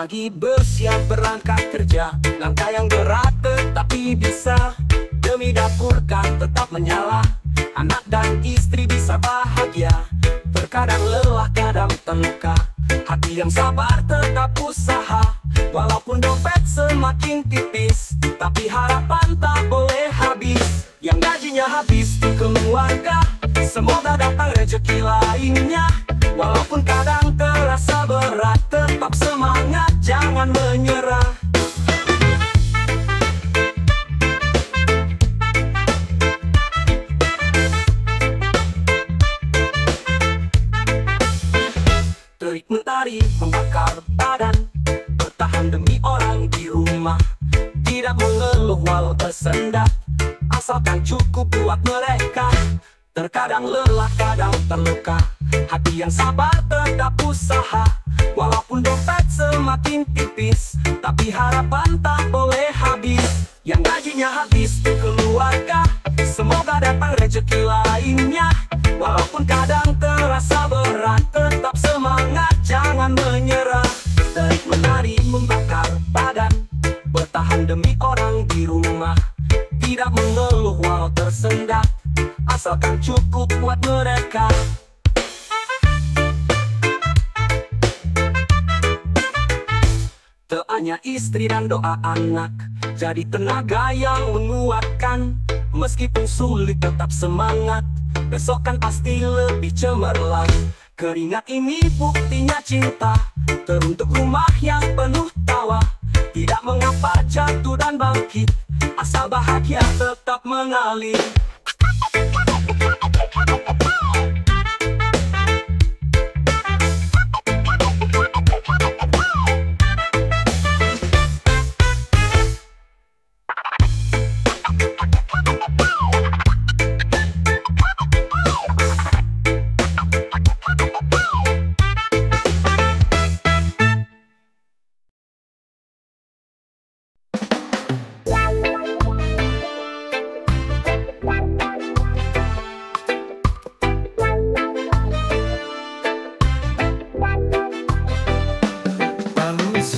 Pagi bersiap berangkat kerja, langkah yang berat tetapi bisa. Demi dapur kan tetap menyala, anak dan istri bisa bahagia. Terkadang lelah, kadang terluka, hati yang sabar tetap usaha. Walaupun dompet semakin tipis, tapi harapan tak boleh habis. Yang gajinya habis di keluarga, semoga datang rezeki lainnya. Walaupun kadang terasa berat, tetap semangat, jangan menyerah. Terik mentari membakar badan, bertahan demi orang di rumah. Tidak mengeluh walau tersendat, asalkan cukup buat mereka. Terkadang lelah, kadang terluka, hati yang sabar tetap usaha. Walaupun dompet semakin tipis, tapi harapan tak boleh habis. Yang gajinya habis di keluarga, semoga datang rezeki lainnya. Walaupun kadang terasa berat, tetap semangat, jangan menyerah. Terik menari membakar badan, bertahan demi orang di rumah. Tidak mengeluh walau tersendat, asalkan cukup buat mereka. Doanya istri dan doa anak jadi tenaga yang menguatkan. Meskipun sulit tetap semangat, besok kan pasti lebih cemerlang. Keringat ini buktinya cinta, teruntuk rumah yang penuh tawa. Tidak mengapa jatuh dan bangkit, asal bahagia tetap mengalir.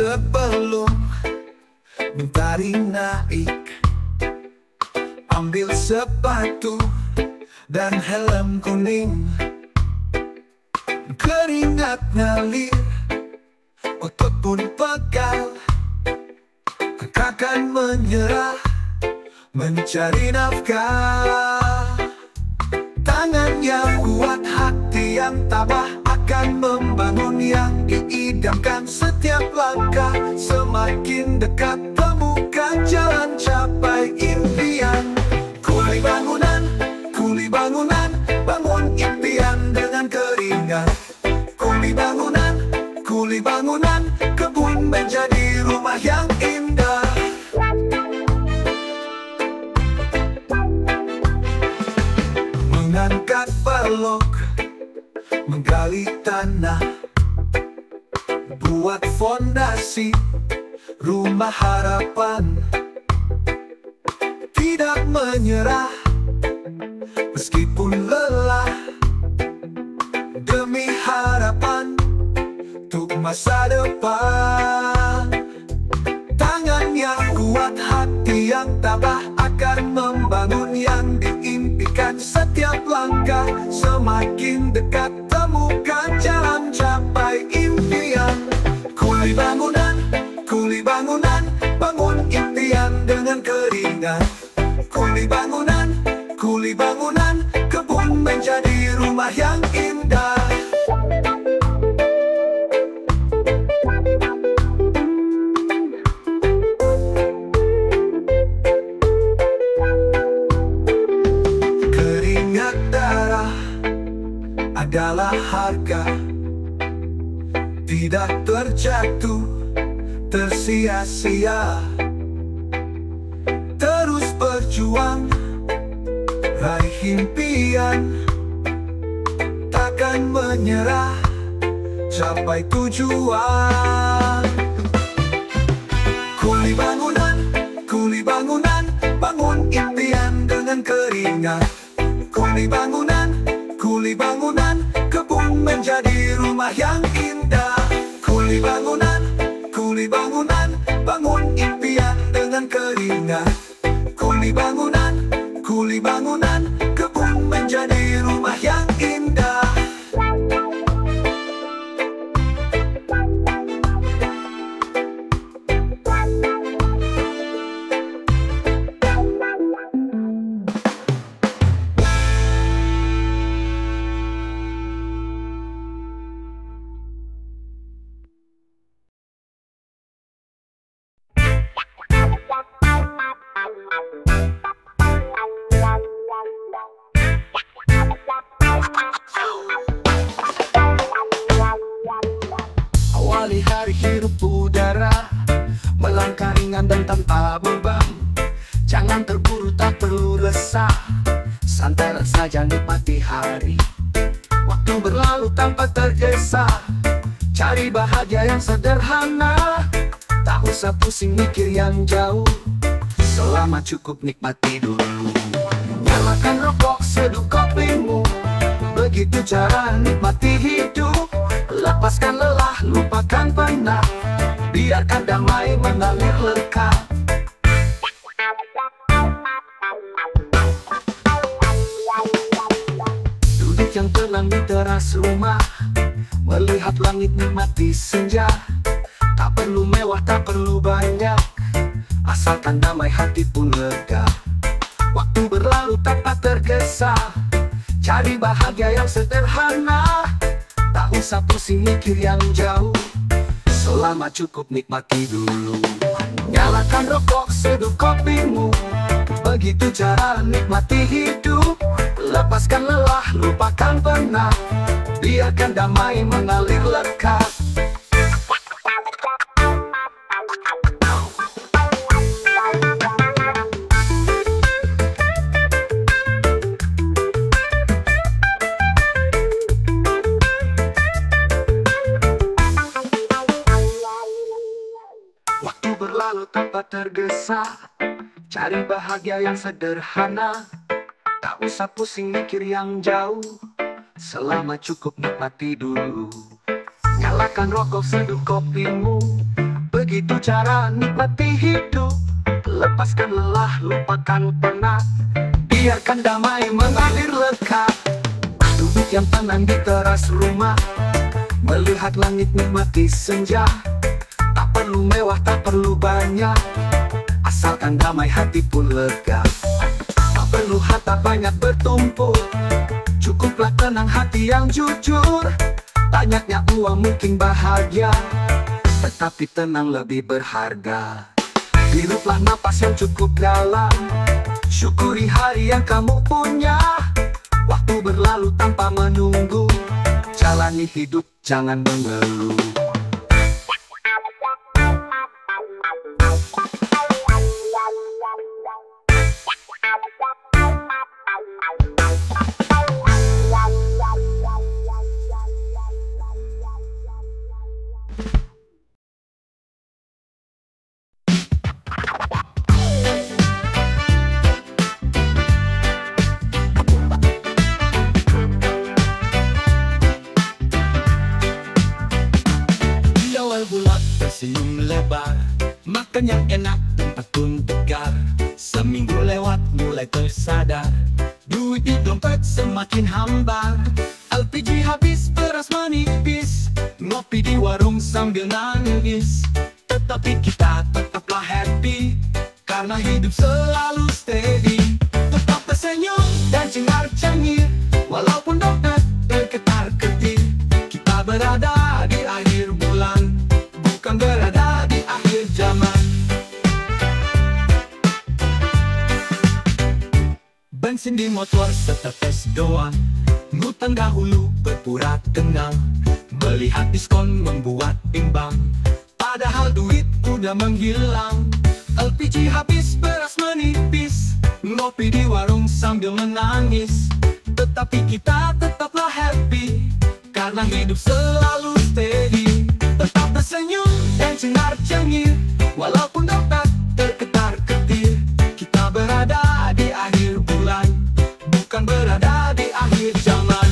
Sebelum mentari naik, ambil sepatu dan helm kuning. Keringat ngalir, otot pun pegal, takkan menyerah mencari nafkah. Tangan yang kuat, hati yang tabah, akan membangun yang diidamkan. Setiap langkah semakin dekat, temukan jalan capai impian. Kuli bangunan, bangun impian dengan keringat. Kuli bangunan, kebun menjadi rumah yang indah. Mengangkat balok, menggali tanah, buat fondasi rumah harapan. Tidak menyerah meskipun lelah, demi harapan untuk masa depan. Tangan yang kuat, hati yang tabah, akan membangun yang diimpikan. Setiap langkah semakin dekat, temukan jalan capai impian. Kuli bangunan, bangun impian dengan keringat. Kuli bangunan, kebun menjadi rumah yang indah. Keringat darah adalah harga, tidak terjatuh, tersia-sia. Terus berjuang, raih impian, takkan menyerah, capai tujuan. Kuli bangunan, bangun impian dengan keringat. Kuli bangunan, kebun menjadi rumah yang indah. Kuli bangunan, ingat. Kuli bangunan, kebun menjadi rumah yang indah. Awali hari hirup udara, melangkah ringan dan tanpa beban. Jangan terburu, tak perlu resah, santai saja nikmati hari. Waktu berlalu tanpa tergesa, cari bahagia yang sederhana. Tak usah pusing mikir yang jauh, selama cukup nikmati dulu. Nyalakan rokok, seduh kopimu, begitu cara nikmati hidup. Lepaskan lelah, lupakan penat, biarkan damai mengalir lekat. Duduk yang tenang di teras rumah, melihat langit nikmati senja. Tak perlu mewah, tak perlu banyak, asalkan damai hati pun lega. Waktu berlalu tanpa tergesa, cari bahagia yang sederhana. Tak usah pusing mikir yang jauh, selama cukup nikmati dulu. Nyalakan rokok, seduh kopimu, begitu cara nikmati hidup. Lepaskan lelah, lupakan penat, biarkan damai mengalir lekat. Berlalu tanpa tergesa, cari bahagia yang sederhana. Tak usah pusing mikir yang jauh, selama cukup nikmati dulu. Nyalakan rokok, seduh kopimu, begitu cara nikmati hidup. Lepaskan lelah, lupakan penat, biarkan damai mengalir lekat. Duduk yang tenang di teras rumah, melihat langit nikmati senja. Tak perlu mewah, tak perlu banyak, asalkan damai hati pun lega. Tak perlu harta banyak bertumpuk, cukuplah tenang hati yang jujur. Banyaknya uang mungkin bahagia, tetapi tenang lebih berharga. Hiruplah napas yang cukup dalam, syukuri hari yang kamu punya. Waktu berlalu tanpa menunggu, jalani hidup jangan mengeluh. Bulat tersenyum lebar, makan yang enak, tempat pun tegar. Seminggu lewat mulai tersadar, duit di dompet semakin hambar. LPG habis, beras menipis, ngopi di warung sambil nangis. Tetapi kita tetaplah happy, karena hidup selalu steady. Tetap tersenyum dan cengar-cengir, walaupun dompet bergetar-getir. Kita berada di akhir bulan, bukan berada di akhir zaman. Bensin di motor setetes doang, ngutang dahulu berpura tenang. Melihat diskon membuat bimbang, padahal duit udah menghilang. LPG habis, beras menipis, ngopi di warung sambil menangis. Tetapi kita tetaplah happy, karena hidup selalu steady. Tetap tersenyum dan cengar-cengir, walaupun dompet terketar-ketir. Kita berada di akhir bulan, bukan berada di akhir zaman.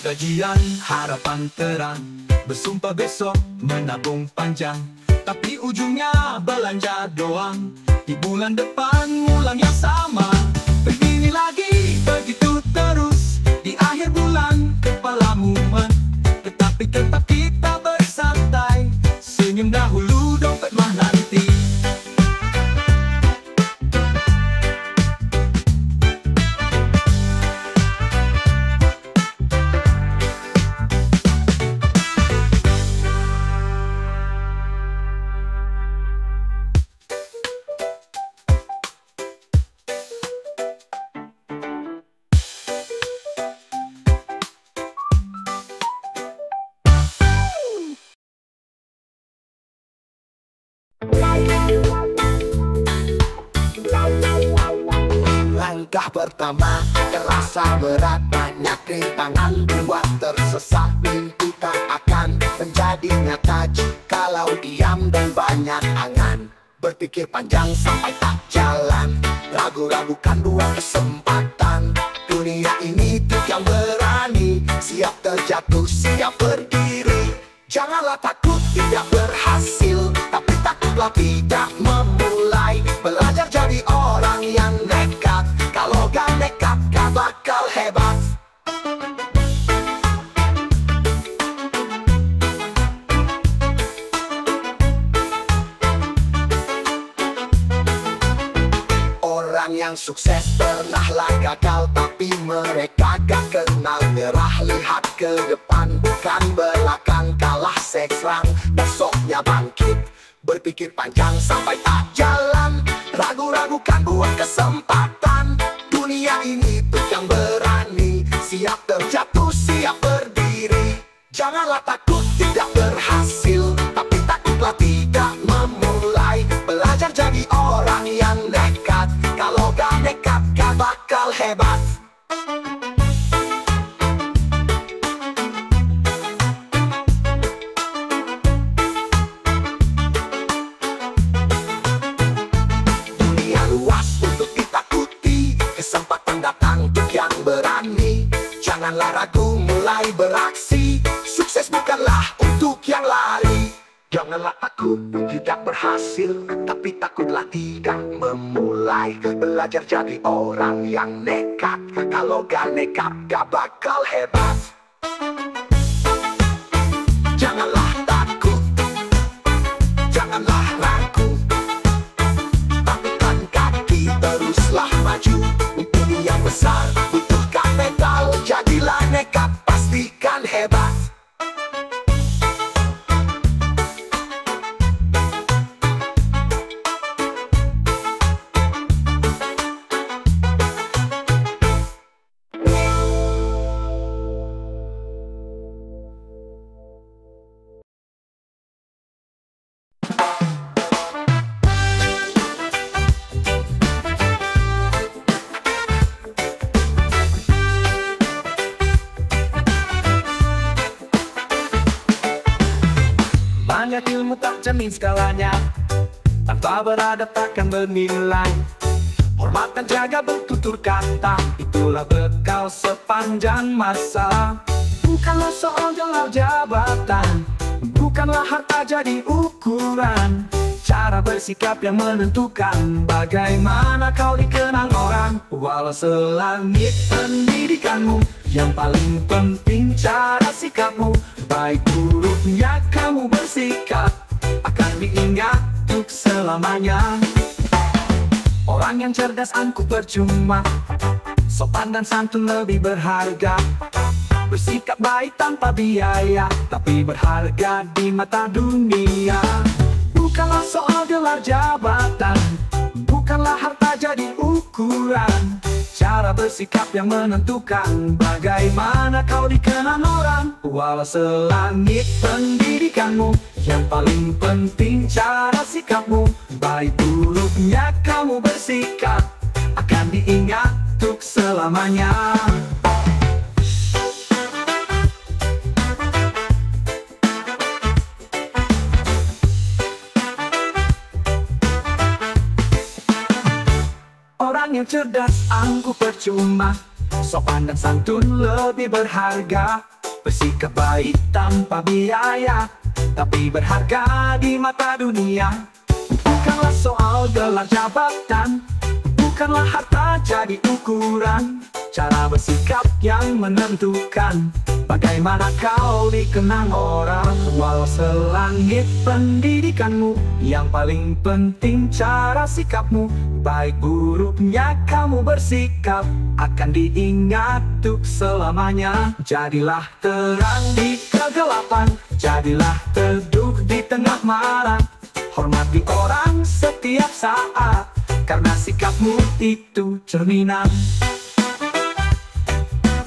gajian, harapan terang, bersumpah besok menabung panjang, tapi ujungnya belanja doang. Di bulan depan ulang yang sama, begini lagi, begitu terus. Di akhir bulan kepala mumet, tetapi tetap kita bersantai, senyum dahulu dompet mah nanti. Langkah pertama terasa berat, banyak rintangan buat tersesat. Mimpi tak akan menjadi nyata jikalau diam dan banyak angan. Berpikir panjang sampai tak jalan, ragu-ragukan dua kesempatan. Dunia ini tuh yang berani, siap terjatuh, siap berdiri. Janganlah takut tidak berhasil, tapi takutlah tidak memulai. Belajar jadi orang yang nekat, kalau gak nekat gak bakal hebat. Orang yang sukses pernahlah gagal, tapi mereka gak kenal nyerah. Lihat ke depan bukan belakang, kalah seksrang besoknya bangkit. Berpikir panjang sampai tak jalan, ragu-ragukan buat kesempatan. Dunia ini tuh yang berani, siap terjatuh, siap berdiri. Janganlah takut tidak berhasil, tapi takutlah tidak memulai. Belajar jadi orang yang nekat, kalau gak nekat gak bakal hebat. Dunia luas untuk ditakuti, kesempatan datang untuk yang berani. Janganlah ragu, mulai beraksi, sukses bukanlah untuk yang lari. Janganlah takut tidak berhasil, tapi takutlah tidak memulai. Belajar jadi orang yang nekat, kalau gak nekat gak bakal hebat. Janganlah takut, janganlah ragu, tampilkan kaki teruslah maju. Mimpi yang besar butuhkan mental, jadilah nekat pastikan hebat. Banyak ilmu tak jamin skalanya, tanpa beradab takkan bernilai. Hormat dan jaga bertutur kata, itulah bekal sepanjang masa. Bukanlah soal gelar jabatan, bukanlah harta jadi ukuran. Cara bersikap yang menentukan bagaimana kau dikenang orang. Walau selangit pendidikanmu, yang paling penting cara sikapmu. Baik buruknya kamu bersikap akan diingat untuk selamanya. Orang yang cerdas angkuh percuma, sopan dan santun lebih berharga. Bersikap baik tanpa biaya, tapi berharga di mata dunia. Bukanlah soal gelar jabatan, bukanlah harta jadi ukuran. Cara bersikap yang menentukan bagaimana kau dikenang orang. Walau selangit pendidikanmu, yang paling penting cara sikapmu. Baik buruknya kamu bersikap akan diingat untuk selamanya. Orang yang cerdas angkuh percuma, sopan dan santun lebih berharga. Bersikap baik tanpa biaya, tapi berharga di mata dunia. Bukanlah soal gelar jabatan, bukanlah harta jadi ukuran. Cara bersikap yang menentukan bagaimana kau dikenang orang. Walau selangit pendidikanmu, yang paling penting cara sikapmu. Baik buruknya kamu bersikap akan diingat untuk selamanya. Jadilah terang di kegelapan, jadilah teduh di tengah malam. Hormati orang setiap saat, karena sikapmu itu cerminan.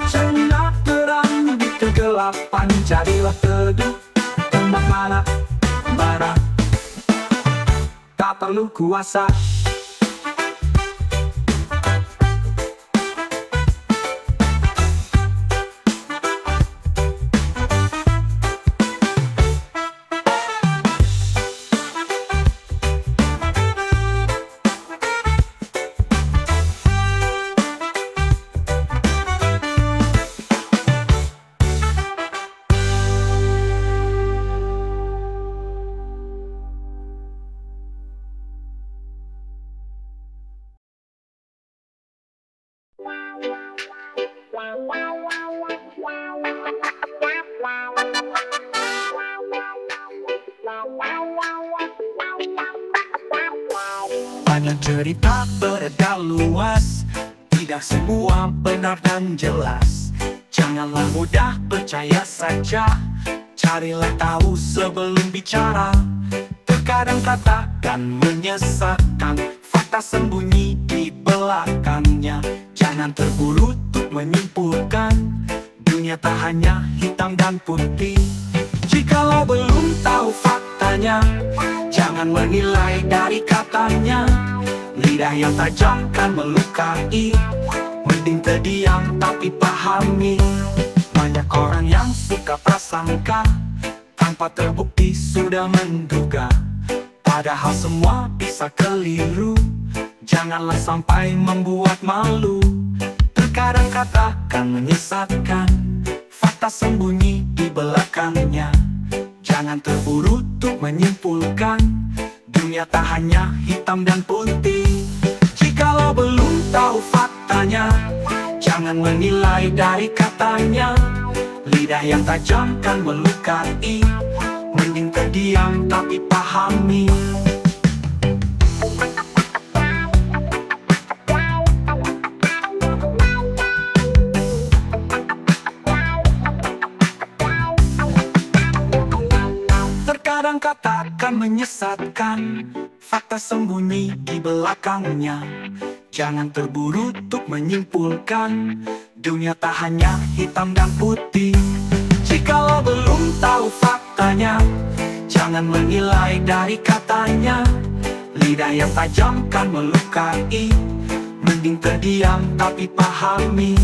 Jadilah terang di kegelapan, jadilah teduh tengah malam. Bara tak perlu kuasa. Banyak cerita beredar luas, tidak semua benar dan jelas. Janganlah mudah percaya saja, carilah tahu sebelum bicara. Terkadang katakan menyesatkan, fakta sembunyi di belakangnya. Jangan terburu untuk menyimpulkan, dunia tak hanya hitam dan putih. Jikalau belum tahu faktanya, jangan menilai dari katanya. Lidah yang tajam kan melukai, mending terdiam tapi pahami. Banyak orang yang suka prasangka, tanpa terbukti sudah menduga. Padahal semua bisa keliru, janganlah sampai membuat malu. Terkadang katakan menyesatkan, fakta sembunyi di belakangnya. Jangan terburu untuk menyimpulkan, dunia tak hanya hitam dan putih. Jikalau belum tahu faktanya, jangan menilai dari katanya. Lidah yang tajam kan melukai, mending terdiam tapi pahami. Terkadang katakan menyesatkan, fakta sembunyi di belakangnya. Jangan terburu untuk menyimpulkan, dunia tak hanya hitam dan putih. Jikalau belum tahu faktanya, jangan menilai dari katanya. Lidah yang tajam kan melukai, mending terdiam tapi pahami.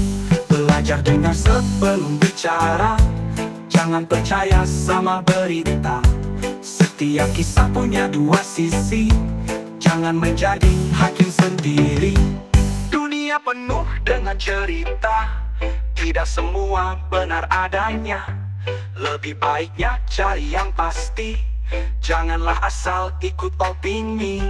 Belajar dengar sebelum bicara, jangan percaya sama berita. Setiap kisah punya dua sisi, jangan menjadi hakim sendiri. Dunia penuh dengan cerita, tidak semua benar adanya. Lebih baiknya cari yang pasti, janganlah asal ikut opini.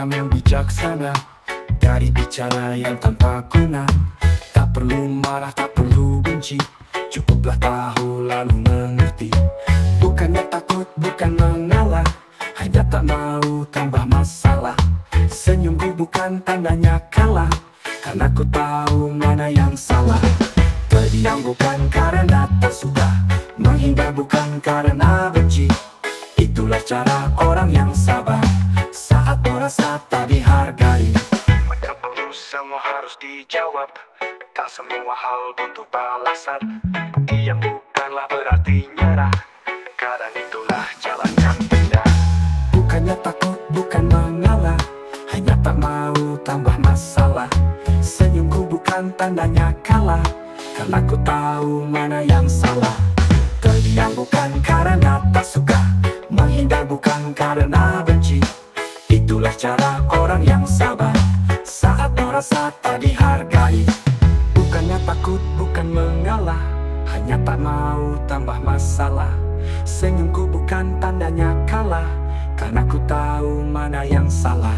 Yang bijaksana dari bicara yang tanpa guna. Tak perlu marah, tak perlu benci, cukuplah tahu lalu mengerti. Bukannya takut, bukan mengalah, hanya tak mau tambah masalah. Senyumku bukan tandanya kalah, karena ku tahu mana yang salah. Terdiam bukan karena tak suka, menghindar bukan karena benci. Itulah cara orang yang sabar, saat merasa tak dihargai. Maka perlu semua harus dijawab, Tak semua hal butuh balasan. Diam bukanlah berarti nyerah, kadang itulah jalan yang indah. Bukannya takut, bukan mengalah, hanya tak mau tambah masalah. Senyumku bukan tandanya kalah, karena ku tahu mana yang salah. Terdiam bukan karena tak suka, menghindar bukan karena benci. Itulah cara orang yang sabar saat merasa tak dihargai. Bukannya takut, bukan mengalah, hanya tak mau tambah masalah. Senyumku bukan tandanya kalah, karena ku tahu mana yang salah.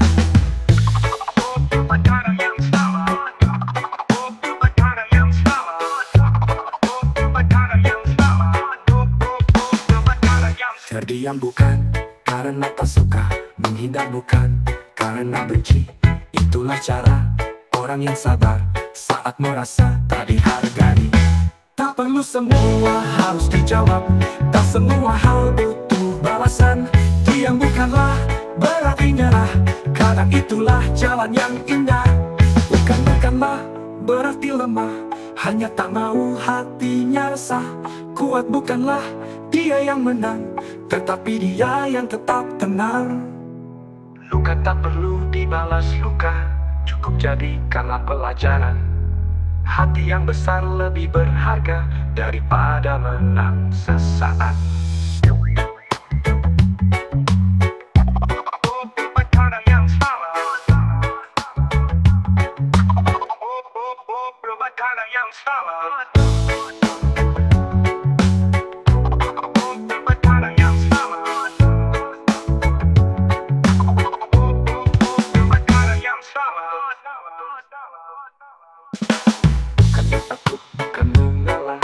Terdiam bukan karena tak suka, menghindar bukan karena benci. Itulah cara orang yang sabar saat merasa tak dihargai. Tak perlu semua harus dijawab, tak semua hal butuh balasan. Diam bukanlah berarti nyerah, kadang itulah jalan yang indah. Bukanlah berarti lemah, hanya tak mau hatinya resah. Kuat bukanlah dia yang menang, tetapi dia yang tetap tenang. Luka tak perlu dibalas luka, cukup jadikanlah pelajaran. Hati yang besar lebih berharga daripada menang sesaat. Bukannya takut, bukan mengalah,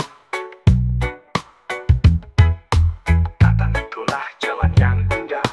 Datang itulah jalan yang indah.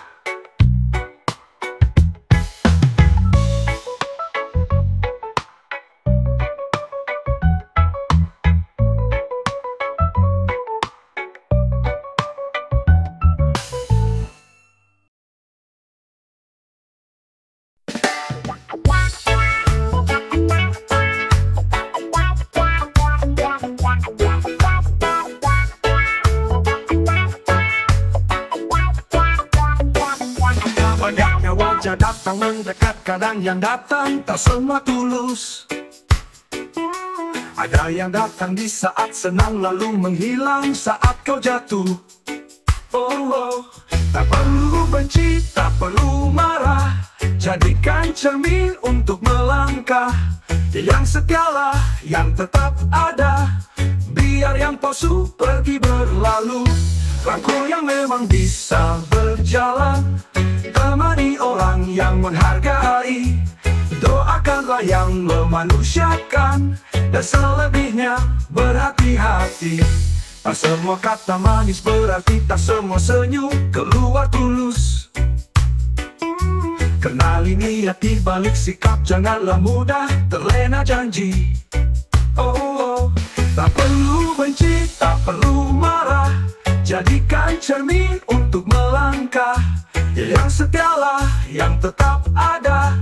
banyaknya wajah datang mendekat, kadang yang datang tak semua tulus. Ada yang datang di saat senang lalu menghilang saat kau jatuh. Oh, tak perlu benci, tak perlu marah, jadikan cermin untuk melangkah. Yang setialah, yang tetap ada, biar yang palsu pergi berlalu. Rangkul yang memang bisa berjalan, temani orang yang menghargai. Doakanlah yang memanusiakan, dan selebihnya berhati-hati. Tak semua kata manis berarti tak semua senyum keluar tulus. Kenali niat di balik sikap, janganlah mudah terlena janji. Oh, tak perlu benci, tak perlu marah, jadikan cermin untuk melangkah. Yang setialah, yang tetap ada,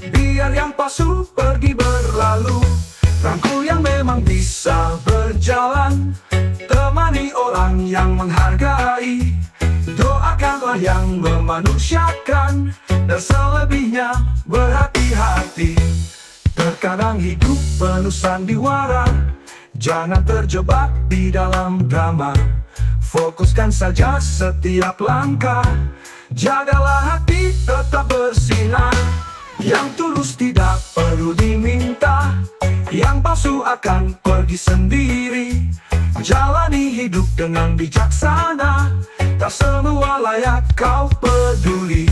biar yang palsu pergi berlalu. Rangkul yang memang bisa berjalan, temani orang yang menghargai. Doakanlah yang memanusiakan, dan selebihnya berhati-hati. Terkadang hidup penuh sandiwara, jangan terjebak di dalam drama. Fokuskan saja setiap langkah, jagalah hati tetap bersinar. Yang tulus tidak perlu diminta, yang palsu akan pergi sendiri. Jalani hidup dengan bijaksana, tak semua layak kau peduli.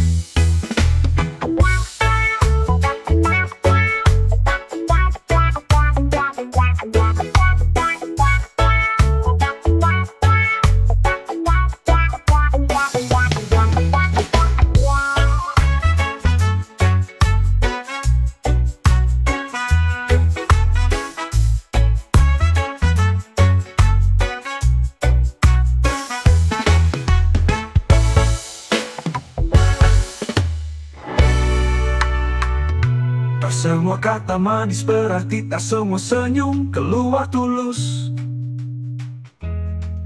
kata manis berarti tak semua senyum keluar tulus.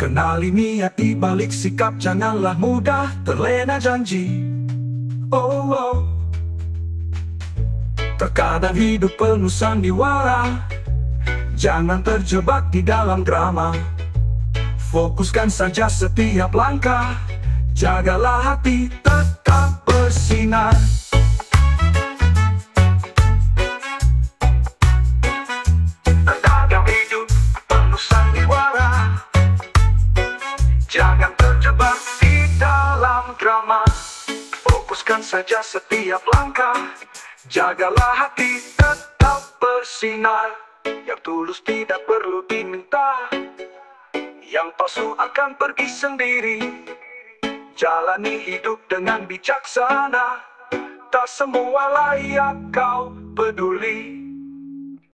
Kenali niat di balik sikap, janganlah mudah terlena janji. Oh, oh. Terkadang hidup penuh sandiwara, jangan terjebak di dalam drama. Fokuskan saja setiap langkah, jagalah hati tetap bersinar. Terkadang hidup penuh sandiwara, jangan terjebak di dalam drama. Fokuskan saja setiap langkah, jagalah hati tetap bersinar. Yang tulus tidak perlu diminta, yang palsu akan pergi sendiri. Jalani hidup dengan bijaksana, tak semua layak kau peduli.